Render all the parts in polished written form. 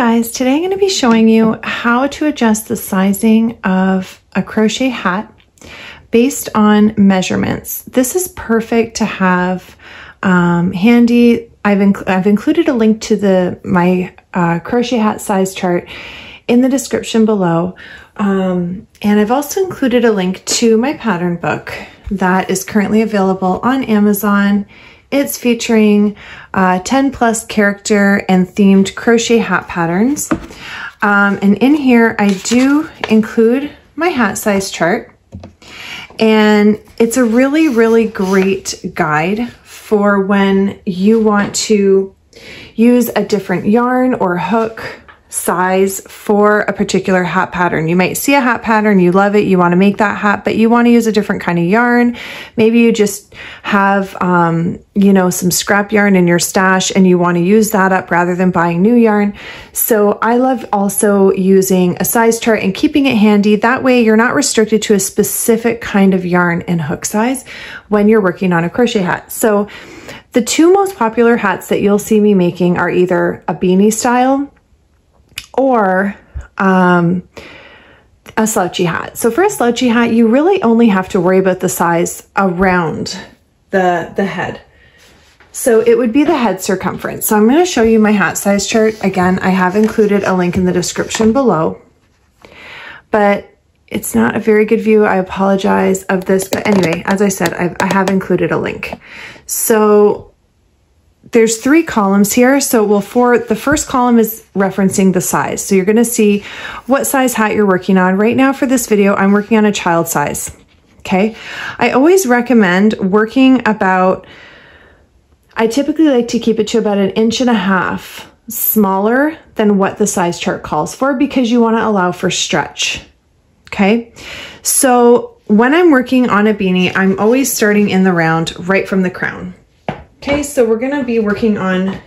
guys, today I'm going to be showing you how to adjust the sizing of a crochet hat based on measurements. This is perfect to have handy. I've included a link to my crochet hat size chart in the description below. And I've also included a link to my pattern book that is currently available on Amazon. It's featuring 10 plus character and themed crochet hat patterns. And in here, I do include my hat size chart. And it's a really, really great guide for when you want to use a different yarn or hook size for a particular hat pattern. You might see a hat pattern, you love it, you want to make that hat, but you want to use a different kind of yarn. Maybe you just have, you know, some scrap yarn in your stash and you want to use that up rather than buying new yarn. So I love also using a size chart and keeping it handy. That way you're not restricted to a specific kind of yarn and hook size when you're working on a crochet hat. So the two most popular hats that you'll see me making are either a beanie style or a slouchy hat. So for a slouchy hat, you really only have to worry about the size around the head. So it would be the head circumference. So I'm going to show you my hat size chart. Again, I have included a link in the description below, but it's not a very good view. I apologize of this, but anyway, as I said, I have included a link. So there's 3 columns here. So for the first column is referencing the size. So you're going to see what size hat you're working on. Right now for this video, I'm working on a child size. Okay. I always recommend working I typically like to keep it to about 1.5 inches smaller than what the size chart calls for, because you want to allow for stretch. Okay. So when I'm working on a beanie, I'm always starting in the round right from the crown. Okay, so we're going to be working on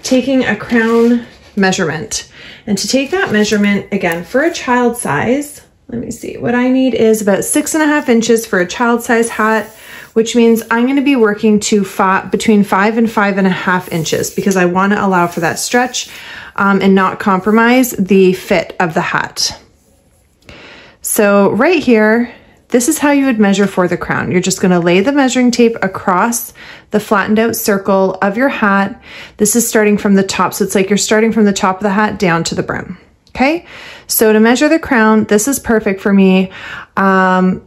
taking a crown measurement. And to take that measurement, again, for a child size, let me see, what I need is about 6.5 inches for a child size hat, which means I'm going to be working to between 5 and 5.5 inches because I want to allow for that stretch and not compromise the fit of the hat. So right here, this is how you would measure for the crown. You're just going to lay the measuring tape across the flattened out circle of your hat. This is starting from the top. So it's like you're starting from the top of the hat down to the brim. Okay. So to measure the crown, this is perfect for me.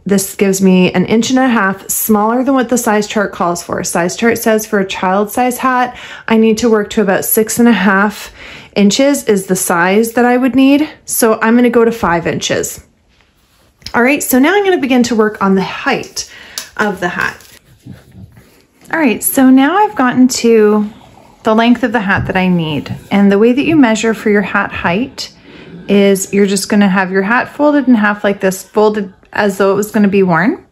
This gives me 1.5 inches smaller than what the size chart calls for. Size chart says for a child size hat, I need to work to about 6.5 inches is the size that I would need. So I'm going to go to 5 inches. All right, so now I'm going to begin to work on the height of the hat. All right, so now I've gotten to the length of the hat that I need. And the way that you measure for your hat height is you're just going to have your hat folded in half like this, folded as though it was going to be worn.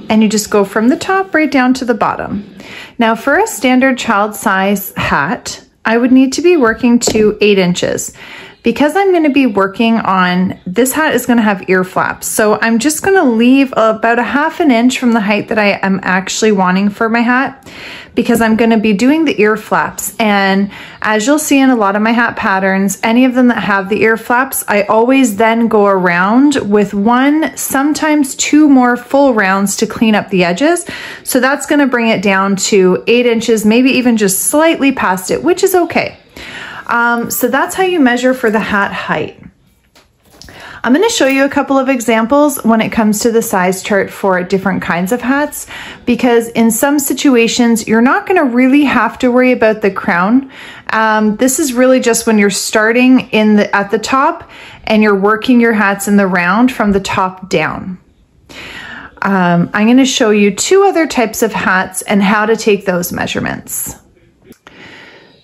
And you just go from the top right down to the bottom. Now for a standard child size hat, I would need to be working to 8 inches. Because I'm going to be working on, this hat is going to have ear flaps. So I'm just going to leave about 1/2 inch from the height that I am actually wanting for my hat, because I'm going to be doing the ear flaps. And as you'll see in a lot of my hat patterns, any of them that have the ear flaps, I always then go around with 1, sometimes 2 more full rounds to clean up the edges. So that's going to bring it down to 8 inches, maybe even just slightly past it, which is okay. So that's how you measure for the hat height. I'm going to show you a couple of examples when it comes to the size chart for different kinds of hats, because in some situations, you're not going to really have to worry about the crown. This is really just when you're starting at the top and you're working your hats in the round from the top down. I'm going to show you 2 other types of hats and how to take those measurements.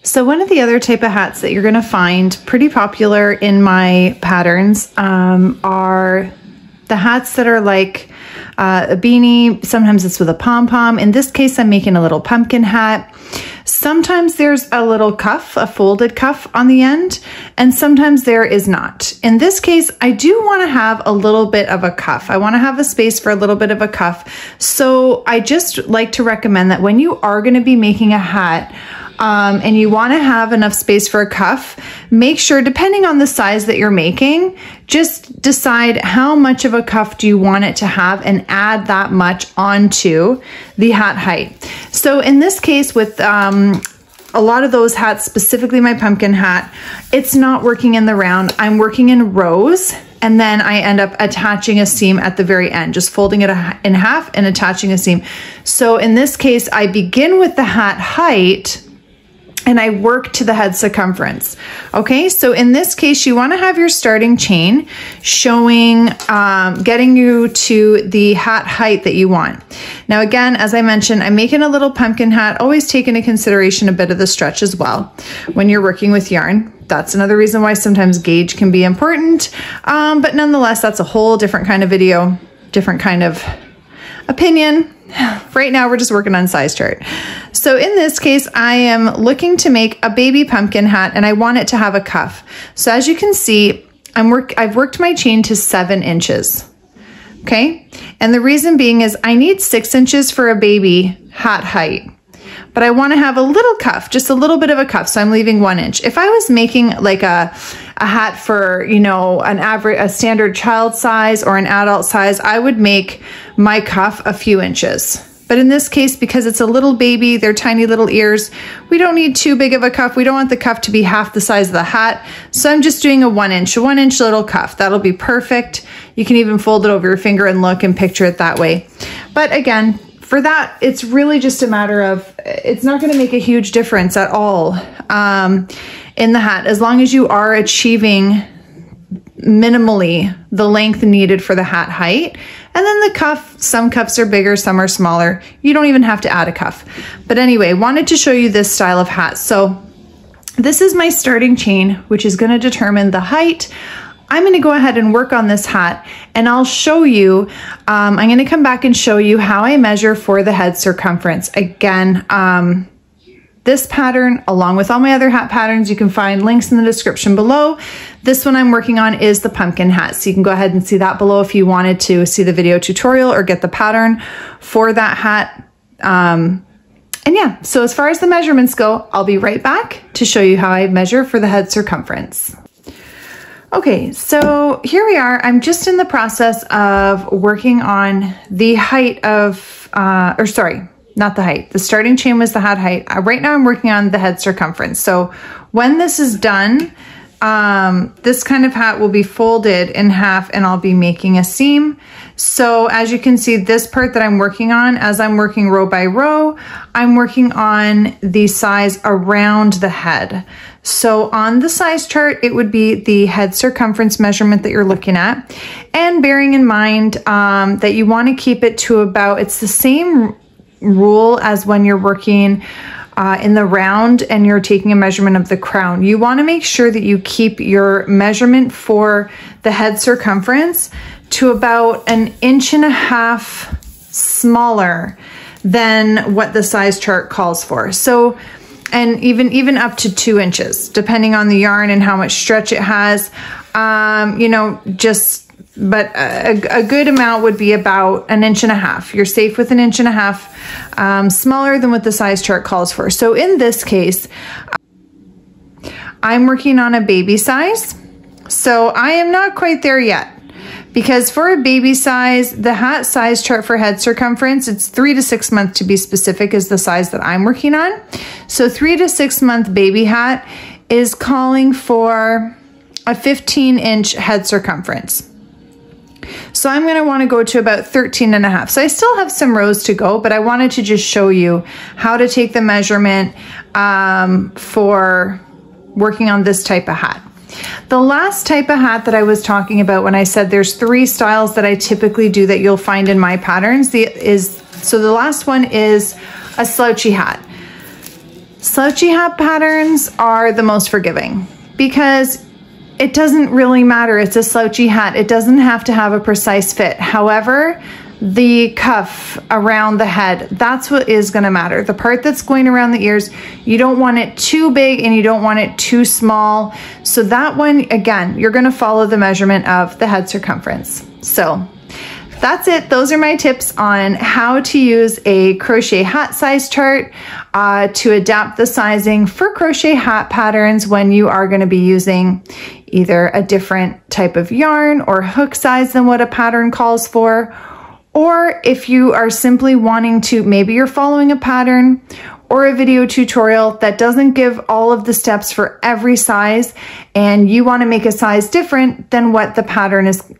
So one of the other type of hats that you're going to find pretty popular in my patterns are the hats that are like a beanie. Sometimes it's with a pom-pom. In this case, I'm making a little pumpkin hat. Sometimes there's a little cuff, a folded cuff on the end, and sometimes there is not. In this case, I do want to have a little bit of a cuff. I want to have a space for a little bit of a cuff. So I just like to recommend that when you are going to be making a hat, and you want to have enough space for a cuff, make sure, depending on the size that you're making, just decide how much of a cuff do you want it to have and add that much onto the hat height. So in this case with a lot of those hats, specifically my pumpkin hat, it's not working in the round. I'm working in rows, and then I end up attaching a seam at the very end, just folding it in half and attaching a seam. So in this case, I begin with the hat height and I work to the head circumference. Okay, so in this case, you wanna have your starting chain showing, getting you to the hat height that you want. Now again, as I mentioned, I'm making a little pumpkin hat, always take into consideration a bit of the stretch as well when you're working with yarn. That's another reason why sometimes gauge can be important, but nonetheless, that's a whole different kind of video, different kind of opinion. Right now, we're just working on size chart. So in this case, I am looking to make a baby pumpkin hat and I want it to have a cuff. So as you can see, I've worked my chain to 7 inches. Okay. And the reason being is I need 6 inches for a baby hat height, but I want to have a little cuff, just a little bit of a cuff. So I'm leaving 1 inch. If I was making like a hat for, you know, a standard child size or an adult size, I would make my cuff a few inches. But in this case, because it's a little baby, they're tiny little ears, we don't need too big of a cuff. We don't want the cuff to be half the size of the hat. So I'm just doing a 1 inch little cuff. That'll be perfect. You can even fold it over your finger and look and picture it that way. But again, for that, it's really just a matter of, it's not going to make a huge difference at all in the hat, as long as you are achieving minimally the length needed for the hat height. And then the cuff, some cuffs are bigger, some are smaller. You don't even have to add a cuff. But anyway, wanted to show you this style of hat. So this is my starting chain, which is going to determine the height. I'm going to go ahead and work on this hat and I'll show you, I'm going to come back and show you how I measure for the head circumference. Again, this pattern, along with all my other hat patterns, you can find links in the description below. This one I'm working on is the pumpkin hat. So you can go ahead and see that below if you wanted to see the video tutorial or get the pattern for that hat. And yeah, so as far as the measurements go, I'll be right back to show you how I measure for the head circumference. Okay, so here we are. I'm just in the process of working on the height of, not the height. The starting chain was the hat height. Right now I'm working on the head circumference. So when this is done, this kind of hat will be folded in half and I'll be making a seam. So as you can see, this part that I'm working on, as I'm working row by row, I'm working on the size around the head. So on the size chart, it would be the head circumference measurement that you're looking at. And bearing in mind that you want to keep it to about, it's the same rule as when you're working in the round and you're taking a measurement of the crown. You want to make sure that you keep your measurement for the head circumference to about 1.5 inches smaller than what the size chart calls for. So, and even up to 2 inches, depending on the yarn and how much stretch it has, you know, but a good amount would be about 1.5 inches. You're safe with 1.5 inches, smaller than what the size chart calls for. So in this case, I'm working on a baby size. So I am not quite there yet, because for a baby size, the hat size chart for head circumference, it's 3 to 6 months to be specific, is the size that I'm working on. So 3 to 6 month baby hat is calling for a 15-inch head circumference. So I'm going to want to go to about 13.5. So I still have some rows to go, but I wanted to just show you how to take the measurement for working on this type of hat. The last type of hat that I was talking about when I said there's 3 styles that I typically do that you'll find in my patterns, so the last one is a slouchy hat. Slouchy hat patterns are the most forgiving because it doesn't really matter. It's a slouchy hat. It doesn't have to have a precise fit. However, the cuff around the head, that's what is going to matter. The part that's going around the ears, you don't want it too big and you don't want it too small. So that one, again, you're going to follow the measurement of the head circumference. So That's it. Those are my tips on how to use a crochet hat size chart to adapt the sizing for crochet hat patterns when you are going to be using either a different type of yarn or hook size than what a pattern calls for, or if you are simply wanting to, maybe you're following a pattern or a video tutorial that doesn't give all of the steps for every size and you want to make a size different than what the pattern is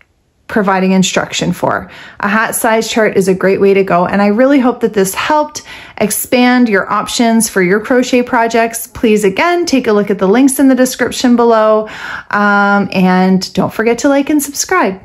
providing instruction for. A hat size chart is a great way to go, and I really hope that this helped expand your options for your crochet projects. Please, again, take a look at the links in the description below, and don't forget to like and subscribe.